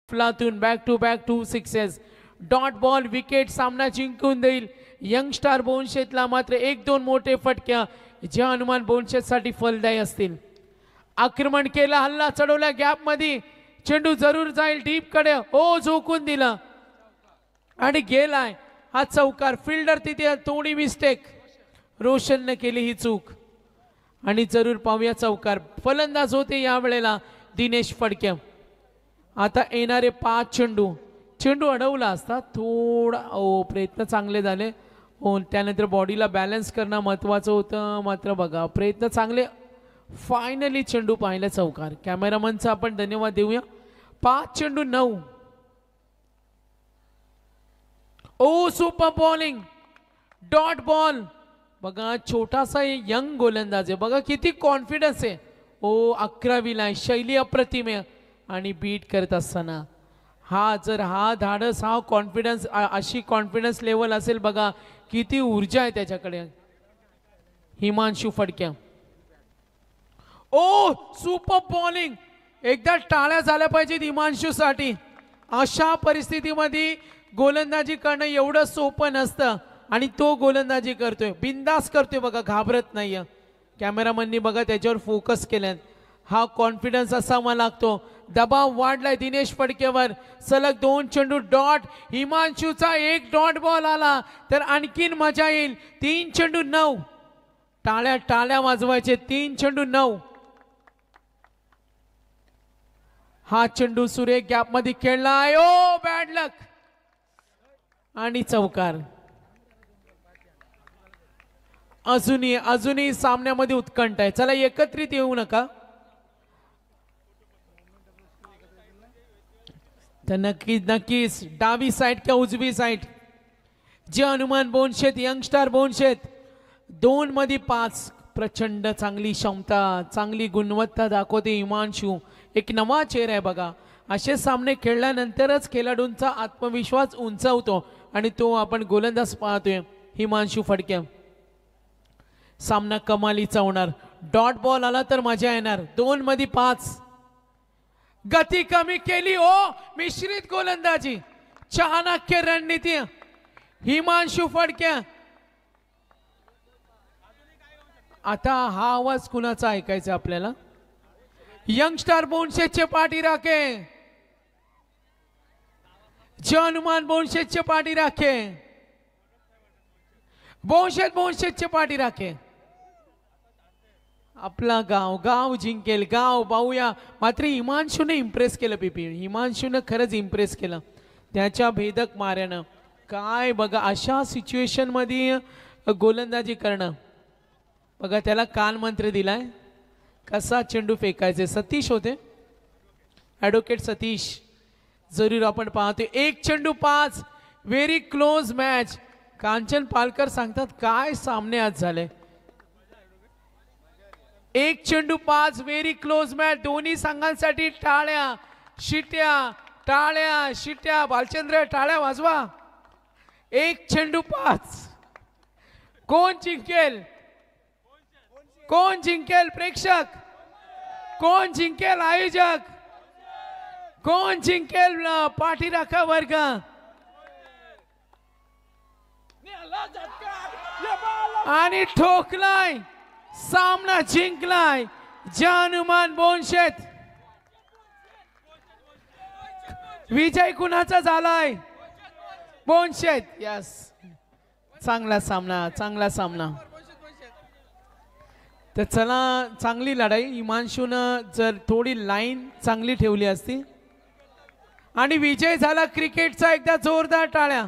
फ्लातून back to back 2 sixes. Dot ball wicket सामना जिंकून देईल. यंग स्टार बोनशेतला मात्र 1-2 मोठे फटक्या ज्या हनुमान बोनशेतसाठी फलदायी असतील. आक्रमण केलं, हल्ला चढवला गॅप मध्ये, चेंडू जरूर जाईल डीप कडे. ओ झोकून दिला आणि गेलाय हा चौकार. फिल्डर तिथे थोडी मिस्टेक, रोशनने केली ही चूक आणि जरूर पाहूया चौकार. फलंदाज होते या वेळेला दिनेश फडके. आता येणारे 5 चेंडू, चेंडू अडवला असता थोडा. प्रयत्न चांगले झाले. त्यानंतर बॉडीला बॅलन्स करणं महत्वाचं होतं. मात्र बघा प्रयत्न चांगले, फायनली चेंडू पाहिला चौकार. कॅमेरामनचा आपण धन्यवाद देऊया. 5 चेंडू 9. ओ सुपर बॉलिंग, डॉट बॉल. बघा छोटासा यंग गोलंदाज आहे, बघा किती कॉन्फिडन्स आहे. ओ 11वीला, शैली अप्रतिम आहे. आणि बीट करत असताना हा धाडस, हा कॉन्फिडन्स, अशी कॉन्फिडन्स लेवल असेल बघा, किती ऊर्जा आहे त्याच्याकडे. हिमांशू फडके. ओ सुपर बॉलिंग. एकदा टाळ्या झाल्या पाहिजेत हिमांशूसाठी. अशा परिस्थितीमध्ये गोलंदाजी करणं एवढं सोपं नसतं आणि तो गोलंदाजी करतोय, बिंदास करतोय बघा, घाबरत नाहीये. कॅमेरामननी बघा त्याच्यावर फोकस केल्यान. हा कॉन्फिडन्स असावा लागतो. दबाव वाढलाय दिनेश फडकेवर. सलग 2 चेंडू डॉट. हिमांशूचा 1 डॉट बॉल आला तर आणखीन मजा येईल. 3 चेंडू 9. टाळ्या टाळ्या वाजवायचे. 3 चेंडू 9. हा चेंडू सुरेख गॅप मध्ये खेळलाय. ओ बॅड लक आणि चौकार. अजूनही सामन्यामध्ये उत्कंठ आहे. चला एकत्रित येऊ नका. तर नक्कीच डावी साइड किंवा उजवी साइड जे हनुमान बोनशेत, यंगस्टार बोनशेत 2 मध्ये 5. प्रचंड चांगली क्षमता, चांगली गुणवत्ता दाखवते हिमांशू. एक नवा चेहरा आहे बघा. असे सामने खेळल्यानंतरच खेळाडूंचा आत्मविश्वास उंचावतो आणि तो आपण गोलंदाज पाहतोय हिमांशू फडके. सामना कमालीचा होणार. डॉट बॉल आला तर मजा येणार. 2 मध्ये 5. गती कमी केली. ओ मिश्रित गोलंदाजी, चाणक्य रणनीती हिमांशू फडके. आता हा आवाज कुणाचा ऐकायचा आपल्याला? यंगस्टार बोनशेतचे पाठी राखे, हनुमान बोनशेतचे पाठी राखे, बोनशेतचे पाठी राखे. आपला गाव जिंकेल. गाव पाहूया. मात्र हिमांशूने इम्प्रेस केलं. हिमांशूने खरंच इम्प्रेस केलं त्याच्या भेदक माऱ्यानं. काय बघा अशा सिच्युएशन मध्ये गोलंदाजी करणं. बघा त्याला कान मंत्र दिलाय कसा चेंडू फेकायचे. सतीश होते, ॲडव्होकेट सतीश. जरूर आपण पाहतोय. 1 चेंडू 5. Very close match. Kanchan Palkar सांगतात काय सामने आज झाले. 1 चेंडू 5. Very close match. दोन्ही संघांसाठी टाळ्या शिट्या, टाळ्या शिट्या. बालचंद्र टाळ्या वाजवा. 1 चेंडू 5. कोण जिंकेल? कोण जिंकेल प्रेक्षक? कोण जिंकेल आयोजक? कोण जिंकेल पाठीराखा वर्ग? आणि ठोकलाय, सामना जिंकलाय हनुमान बोनशेत. विजय कुणाचा झालाय? बोनशेत. यस, चांगला सामना. तर चला चांगली लढाई. हिमांशूनं जर थोडी लाईन चांगली ठेवली असती आणि विजय झाला क्रिकेटचा. एकदा जोरदार टाळ्या.